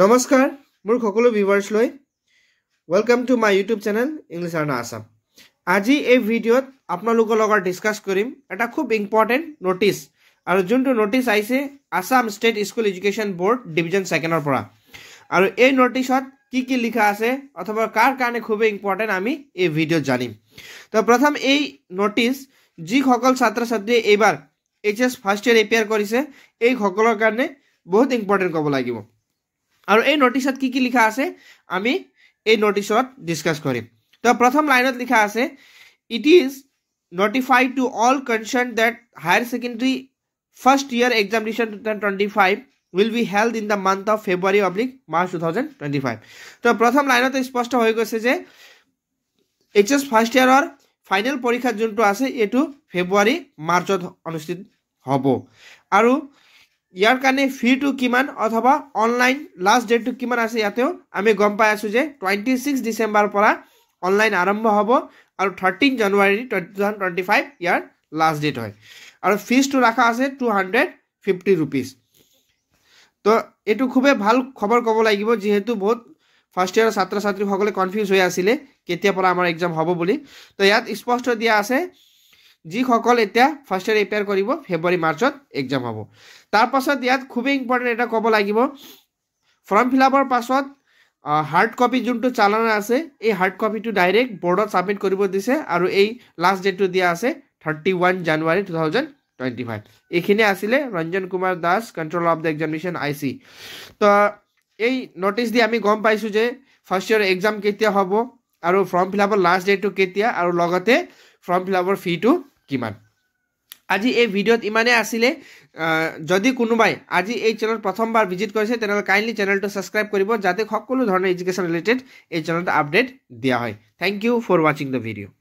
নমস্কাৰ মোৰ সকলো ভিউৱাৰ্ছ লৈ welcome to my YouTube channel English earn Assam. আজি এই ভিডিঅ'ত আপোনালোকৰ লগত ডিসকাস কৰিম এটা খুব ইম্পৰ্টেন্ট নোটিছ আৰু যোনটো নোটিছ আহিছে Assam state school education board division 2ৰ পৰা। আৰু এই নোটিছত কি লিখা আছে অথবা কাৰ কাৰণে খুব ইম্পৰ্টেন্ট আমি এই ভিডিঅ'ত জানিম। তো প্ৰথম এই নোটিছ যি সকল ছাত্ৰ ছাত্ৰী এইবাৰ এইচএস ফাৰ্ষ্ট ইয়াৰ এপিয়াৰ কৰিছে এই সকলৰ কাৰণে বহুত ইম্পৰ্টেন্ট ক'ব লাগিব। আৰু এই নোটিছত কি লিখা আছে আমি এই নোটিছত ডিসকাস কৰিম। তো প্ৰথম লাইনত লিখা আছে it is notified to all concerned that higher secondary first year examination 2025 will be held in the month of February/March 2025। তো প্ৰথম লাইনত স্পষ্ট হৈ গৈছে যে এইচএস ফাৰ্ষ্ট ইয়াৰৰ ফাইনেল পৰীক্ষা যোনটো আছে এটো ফেব্ৰুৱাৰী মাৰ্চত অনুষ্ঠিত হ'ব। আৰু ইয়াৰ কাৰণে ফিটো কিমান অথবা অনলাইন লাষ্ট ডেটটো কিমান আছে ইয়াতেও আমি গম পাই আছো যে 26 ডিসেম্বৰ পৰা অনলাইন আৰম্ভ হ'ব আৰু 13 জানুৱাৰী 2025 ইয়াৰ লাষ্ট ডেট হয়। আৰু ফিজটো ৰাখা আছে 250 रुपीस। তো এটো খুবে ভাল খবৰ ক'ব লাগিব যেহেতু বহুত ফাৰ্ষ্ট ইয়াৰ ছাত্ৰ ছাত্ৰী সকলে কনফিউজ হৈ আছিল কেতিয়া পৰা আমাৰ এক্সাম হ'ব বুলি। তো ইয়াত স্পষ্ট দিয়া আছে যি সকল এতিয়া ফাৰ্ষ্ট ইয়াৰ এপিয়াৰ কৰিব ফেব্ৰুৱাৰী মাৰ্চত এক্সাম হ'ব। তাৰ পাছত ইয়াত খুবেই ইম্পৰ্টেন্ট এটা ক'ব লাগিব ফৰ্ম ফিলআপৰ পাছত হাৰ্ড কপি যোনটো চালানা আছে এই হাৰ্ড কপিটো ডাইৰেক্ট বোৰ্ডত সাবমিট কৰিব দিছে আৰু এই লাষ্ট ডেটটো দিয়া আছে 31 জানুৱাৰী 2025। এইখিনি আছিল Ranjan Kumar Das control of the examination IC. তো এই নোটিছ দি আমি গম পাইছো যে ফাৰ্ষ্ট ইয়াৰ এক্সাম কেতিয়া হ'ব আৰু ফৰ্ম ফিলআপৰ লাষ্ট ডেটটো কেতিয়া আৰু লগতে ফৰ্ম ফিলআপৰ ফিটো কিমান। আজি এই ভিডিঅ'ত ইমানে আছিলে। যদি কোনোবাই আজি এই চেনেল প্ৰথমবাৰ ভিজিট কৰিছে তেনেহলে কাইন্ডলি চেনেলটো সাবস্ক্ৰাইব কৰিব যাতে সকলো ধৰণৰ এডুকেশ্যন ৰিলেটেড এই চেনেলটো আপডেট দিয়া হয়। Thank you for watching the video'.